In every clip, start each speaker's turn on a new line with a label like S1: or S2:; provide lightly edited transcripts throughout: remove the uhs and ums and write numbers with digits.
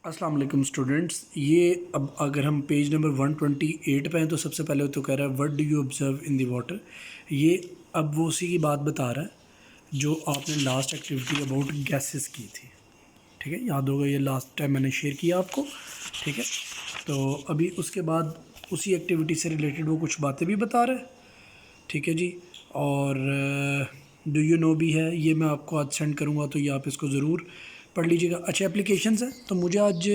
S1: अस्सलाम वालेकुम स्टूडेंट्स। ये अब अगर हम पेज नंबर 128 पे हैं तो सबसे पहले तो कह रहा है what do you observe in the water. ये अब वो उसी की बात बता रहा है जो आपने लास्ट एक्टिविटी अबाउट गैसेस की थी। ठीक है, याद होगा ये लास्ट टाइम मैंने शेयर किया आपको। ठीक है, तो अभी उसके बाद उसी एक्टिविटी से रिलेटेड वो कुछ बातें भी बता रहा है। ठीक है जी, और डू यू नो भी है, ये मैं आपको आज सेंड करूँगा तो ये आप इसको ज़रूर पढ़ लीजिएगा। अच्छे एप्लीकेशंस हैं, तो मुझे आज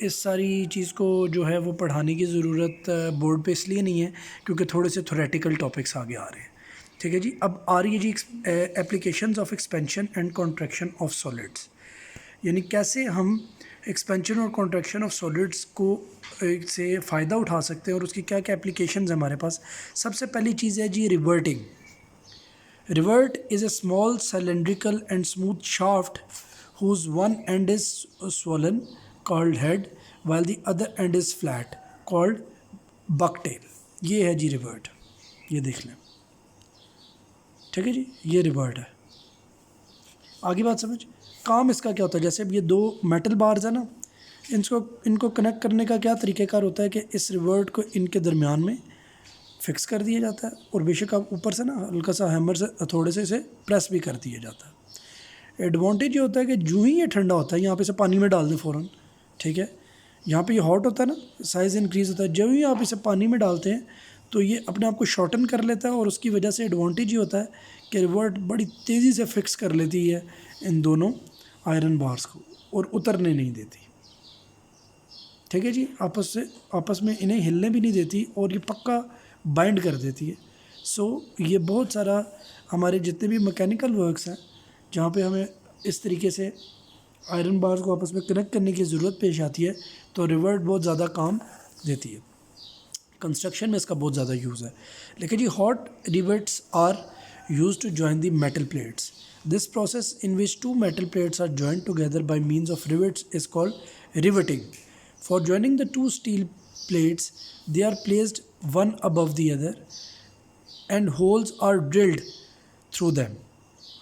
S1: इस सारी चीज़ को जो है वो पढ़ाने की ज़रूरत बोर्ड पे इसलिए नहीं है क्योंकि थोड़े से थोरेटिकल टॉपिक्स आगे आ रहे हैं। ठीक है जी, अब आ रही है जी applications of expansion and contraction of solids, यानी कैसे हम एक्सपेंशन और कॉन्ट्रैक्शन ऑफ सॉलिड्स को से फ़ायदा उठा सकते हैं और उसकी क्या क्या एप्लीकेशंस हैं हमारे पास। सबसे पहली चीज़ है जी reverting. Revert is a small cylindrical and smooth shaft whose one end is swollen called head while the other end is flat called bucktail। ये है जी रिवर्ट, ये देख लें। ठीक है जी, ये रिवर्ट है। आगे बात समझ, काम इसका क्या होता है, जैसे अब ये दो मेटल बार्स है ना, इनको कनेक्ट करने का क्या तरीक़ेकार होता है कि इस रिवर्ट को इनके दरमियान में फिक्स कर दिया जाता है और बेशक आप ऊपर से ना हल्का सा हैमर से थोड़े से इसे प्रेस भी कर दिया जाता है। एडवांटेज ये होता है कि जो ही ये ठंडा होता है, यहाँ पे इसे पानी में डाल दें फ़ौरन। ठीक है, यहाँ पे ये हॉट होता है ना, साइज़ इंक्रीज़ होता है, जब ही आप इसे पानी में डालते हैं तो ये अपने आप को शॉर्टन कर लेता है और उसकी वजह से एडवांटेज ये होता है कि रिवर्ट बड़ी तेज़ी से फिक्स कर लेती है इन दोनों आयरन बार्स को और उतरने नहीं देती। ठीक है जी, आपस में इन्हें हिलने भी नहीं देती और ये पक्का बाइंड कर देती है। सो ये बहुत सारा हमारे जितने भी मैकेनिकल वर्क्स हैं जहाँ पे हमें इस तरीके से आयरन बार्स को आपस में कनेक्ट करने की ज़रूरत पेश आती है तो रिवर्ट बहुत ज़्यादा काम देती है। कंस्ट्रक्शन में इसका बहुत ज़्यादा यूज़ है। लेकिन जी hot rivets are use to join the metal plates. This process in which two metal plates are joined together by means of rivets is called riveting. For joining the two steel plates, they are placed one above the other and holes are drilled through them।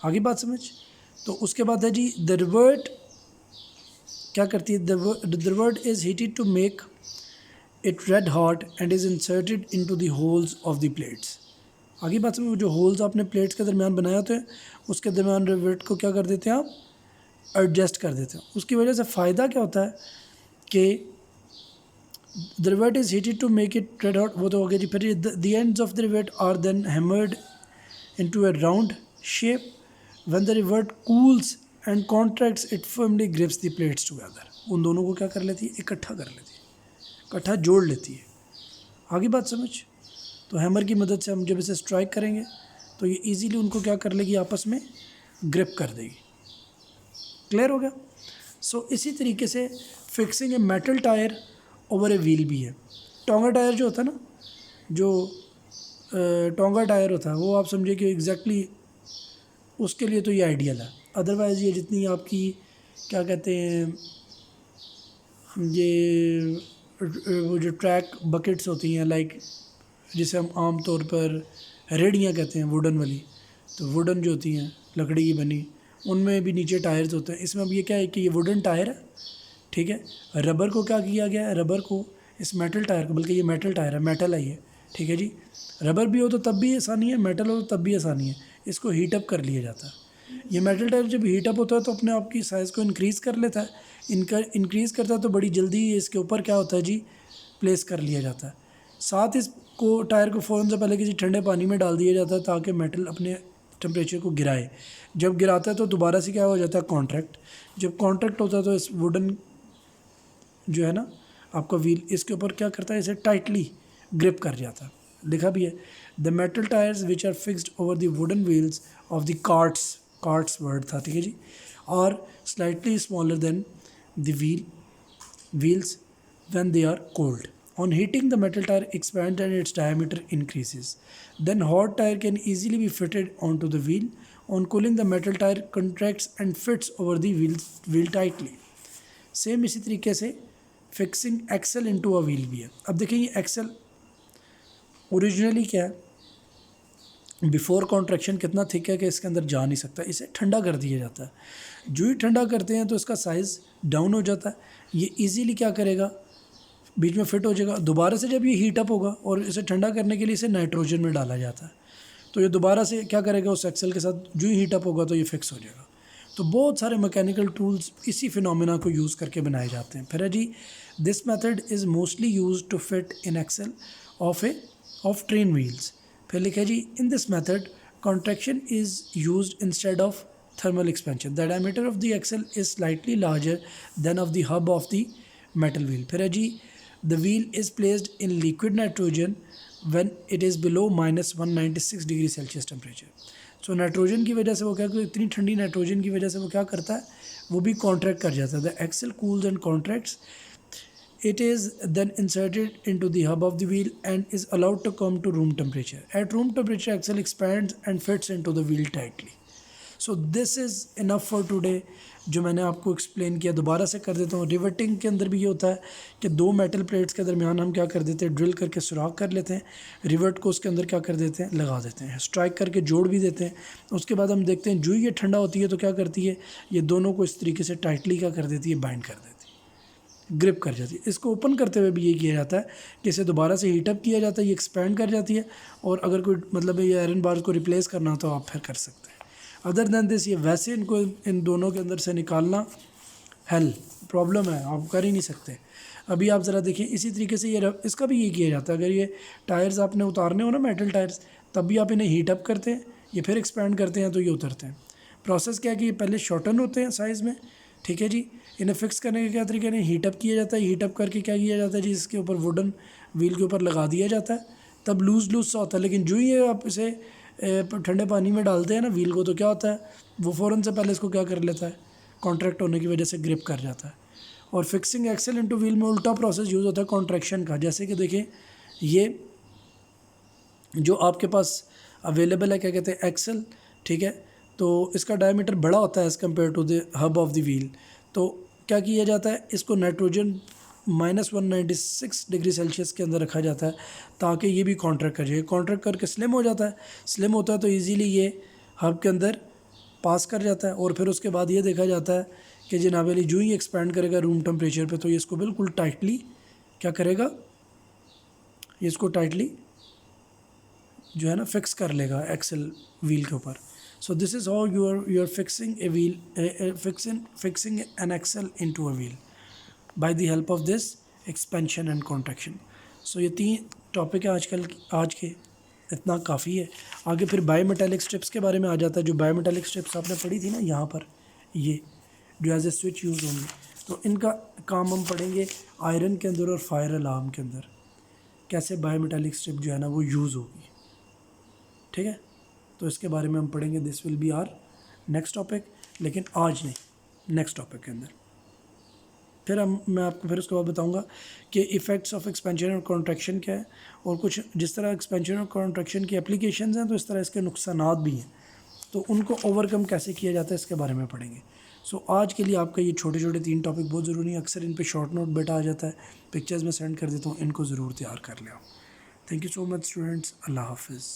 S1: आगे बात समझ, तो उसके बाद है जी the rivet क्या करती है, the rivet is heated to make it red hot and is inserted into the holes of the plates। आगे बात समझ, जो होल्स आपने प्लेट्स के दरमियान बनाए होते हैं उसके दरमियान रिवेट को क्या कर देते हैं आप, एडजस्ट कर देते हैं। उसकी वजह से फ़ायदा क्या होता है कि the rivet is heated to make it red hot, वो तो हो गया जी। फिर the ends of the rivet are then hammered into a round shape। when the rivet cools and contracts it firmly grips the plates together। उन दोनों को क्या कर लेती है, इकट्ठा कर लेती है, इकट्ठा जोड़ लेती है। आगे बात समझ, तो हैमर की मदद से हम जब इसे स्ट्राइक करेंगे तो ये इजीली उनको क्या कर लेगी, आपस में ग्रिप कर देगी। क्लियर हो गया। सो इसी तरीके से fixing a metal tyre over a wheel भी है। टोंगा टायर जो होता है ना, जो टोंगा टायर होता है वो आप समझिए कि एग्जैक्टली उसके लिए तो ये आइडियल है। अदरवाइज़ ये जितनी आपकी क्या कहते हैं, ये वो जो ट्रैक बकेट्स होती हैं, लाइक जिसे हम आम तौर पर रेडियाँ कहते हैं वुडन वाली, तो वुडन जो होती हैं लकड़ी की बनी, उनमें भी नीचे टायर्स होते हैं। इसमें अब ये क्या है कि ये वुडन टायर है। ठीक है, रबर को क्या किया गया है, रबर को इस मेटल टायर को, बल्कि ये मेटल टायर है, मेटल है ये। ठीक है जी, रबर भी हो तो तब भी आसानी है, मेटल हो तो तब भी आसानी है। इसको हीटअप कर लिया जाता है। ये मेटल टायर जब हीटअप होता है तो अपने आप की साइज़ को इंक्रीज़ कर लेता है। इंक्रीज़ करता है तो बड़ी जल्दी इसके ऊपर क्या होता है जी, प्लेस कर लिया जाता है। साथ इसको टायर को फ़ौरन से पहले किसी ठंडे पानी में डाल दिया जाता है ताकि मेटल अपने टेम्परेचर को गिराए। जब गिराता है तो दोबारा से क्या हो जाता है, कॉन्ट्रैक्ट। जब कॉन्ट्रैक्ट होता है तो इस वुडन जो है ना आपका व्हील, इसके ऊपर क्या करता है, इसे टाइटली ग्रिप कर जाता है। लिखा भी है the metal tyres which are fixed over the wooden wheels of the carts word था। ठीक है जी, और slightly smaller than the wheels when they are cold। On heating, the metal tire expands and its diameter increases। Then hot tire can easily be fitted onto the wheel। On cooling, the metal tire contracts and fits over the wheel tightly। Same इसी तरीके से fixing axle into a wheel भी है। अब देखिए ये axle originally क्या है, बिफोर कॉन्ट्रैक्शन कितना थिक है कि इसके अंदर जा नहीं सकता, इसे ठंडा कर दिया जाता है। जो ही ठंडा करते हैं तो इसका साइज़ डाउन हो जाता है, ये इजीली क्या करेगा, बीच में फिट हो जाएगा। दोबारा से जब ये हीट अप होगा और इसे ठंडा करने के लिए इसे नाइट्रोजन में डाला जाता है, तो ये दोबारा से क्या करेगा, उस एक्सेल के साथ जो ही हीट अप होगा तो ये फिक्स हो जाएगा। तो बहुत सारे मैकेनिकल टूल्स इसी फिनोमेना को यूज़ करके बनाए जाते हैं। फिर है जी, this method is mostly use to fit in axle of train wheels. फिर लिखा जी, in this method contraction is used instead of thermal expansion. The diameter of the axle is slightly larger than of the hub of the metal wheel. फिर है जी, the wheel is placed in liquid nitrogen when it is below -196 degree Celsius temperature. So nitrogen की वजह से वो क्या, इतनी ठंडी nitrogen की वजह से वो क्या करता है, वो भी कॉन्ट्रैक्ट कर जाता है। The axle cools and contracts, it is then inserted into the hub of the wheel and is allowed to come to room temperature. At room temperature, axle expands and fits into the wheel tightly. So this is enough for today. जो मैंने आपको explain किया दोबारा से कर देता हूँ। Riveting के अंदर भी ये होता है कि दो मेटल प्लेट्स के दरमियान हम क्या कर देते हैं, ड्रिल करके सुराख कर लेते हैं, रिवर्ट को उसके अंदर क्या कर देते हैं, लगा देते हैं, स्ट्राइक करके जोड़ भी देते हैं। उसके बाद हम देखते हैं जो ये ठंडा होती है तो क्या करती है, ये दोनों को इस तरीके से टाइटली क्या कर देती है, बाइंड कर देती है, ग्रिप कर जाती है। इसको ओपन करते हुए भी ये किया जाता है कि इसे दोबारा से हीटअप किया जाता है, ये एक्सपैंड कर जाती है, और अगर कोई मतलब ये आयरन बार को रिप्लेस करना हो तो आप फिर कर सकते हैं। अदर दैन दिस, ये वैसे इनको इन दोनों के अंदर से निकालना हेल प्रॉब्लम है, आप कर ही नहीं सकते। अभी आप ज़रा देखिए, इसी तरीके से ये इसका भी ये किया जाता है। अगर ये टायर्स आपने उतारने हो ना, मेटल टायर्स, तब भी आप इन्हें हीट अप करते हैं, ये फिर एक्सपैंड करते हैं तो ये उतरते हैं। प्रोसेस क्या है कि ये पहले शॉर्टन होते हैं साइज़ में, ठीक है जी। इन्हें फिक्स करने का क्या तरीका है, हीट अप किया जाता है, हीट अप करके क्या किया जाता है जी, इसके ऊपर वुडन व्हील के ऊपर लगा दिया जाता है, तब लूज़ सा होता है। लेकिन जो ही आप इसे ठंडे पानी में डालते हैं ना व्हील को, तो क्या होता है, वो फ़ौरन से पहले इसको क्या कर लेता है, कॉन्ट्रैक्ट होने की वजह से ग्रिप कर जाता है। और फिक्सिंग एक्सेल इनटू व्हील में उल्टा प्रोसेस यूज़ होता है कॉन्ट्रैक्शन का। जैसे कि देखें, ये जो आपके पास अवेलेबल है, क्या कहते हैं, एक्सेल, ठीक है, तो इसका डायमीटर बड़ा होता है as compared to the hub of the wheel. तो क्या किया जाता है, इसको नाइट्रोजन -196 डिग्री सेल्सियस के अंदर रखा जाता है ताकि ये भी कॉन्ट्रैक्ट कर जाए। कॉन्ट्रैक्ट करके स्लिम हो जाता है, स्लिम होता है तो इजीली ये हब के अंदर पास कर जाता है। और फिर उसके बाद ये देखा जाता है कि जनाब अली जो ही एक्सपैंड करेगा रूम टेम्परेचर पे, तो ये इसको बिल्कुल टाइटली क्या करेगा, ये इसको टाइटली जो है ना फिक्स कर लेगा एक्सेल व्हील के ऊपर। So this is how you are fixing a wheel, fixing an axle into a wheel by the help of this expansion and contraction. So ये 3 टॉपिक है आज के, इतना काफ़ी है। आगे फिर बायोमेटालिक स्ट्रिप्स के बारे में आ जाता है। जो बायोमेटालिक स्ट्रिप्स आपने पढ़ी थी ना यहाँ पर, ये जो एज ए स्विच यूज़ होंगी, तो इनका काम हम पढ़ेंगे आयरन के अंदर और फायर अलार्म के अंदर, कैसे बायोमेटालिक स्ट्रिप जो है ना वो यूज़ होगी, ठीक है। तो इसके बारे में हम पढ़ेंगे, this will be our next topic, लेकिन आज नहीं, नेक्स्ट टॉपिक के अंदर। फिर मैं आपको फिर उसके बाद बताऊंगा कि इफ़ेक्ट्स ऑफ एक्सपेंशन और कॉन्ट्रैक्शन क्या है, और कुछ जिस तरह एक्सपेंशन और कॉन्ट्रैक्शन की एप्लीकेशंस हैं तो इस तरह इसके नुकसानात भी हैं, तो उनको ओवरकम कैसे किया जाता है इसके बारे में पढ़ेंगे। सो आज के लिए आपका ये छोटे छोटे 3 टॉपिक बहुत ज़रूरी हैं। अक्सर इन पे शॉर्ट नोट बेटा आ जाता है, पिक्चर्स में सेंड कर देता हूँ, इनको ज़रूर तैयार कर लें आप। Thank you so much students, अल्लाह हाफिज़।